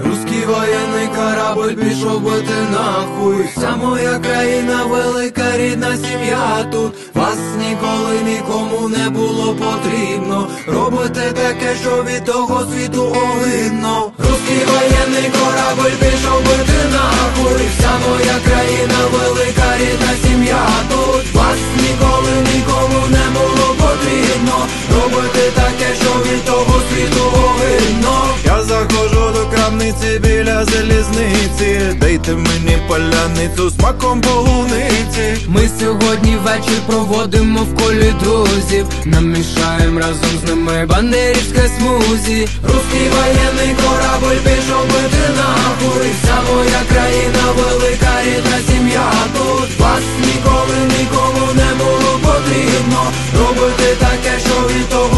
Руський воєнний корабль пішов бити нахуй. Вся моя країна, велика рідна сім'я тут. Вас ніколи нікому не було потрібно. Робите таке, що від того світу огидно. Руський воєнний корабль пішов бити нахуй. Вся моя країна, велика рідна сім'я тут. Вас ніколи нікому не було потрібно. Робите таке, що від того світу огидно. Я заходжу до крамниці біля залізниці. Дайте мені поляницю з маком полуниці. Ми сьогодні вечір проводимо в колі друзів. Намішаєм разом з ними бандерівське смузі. Руський воєнний корабль пішов бити нахуй. Вся моя країна, велика рідна сім'я тут. Вас ніколи нікому не було потрібно. Робити таке, що від того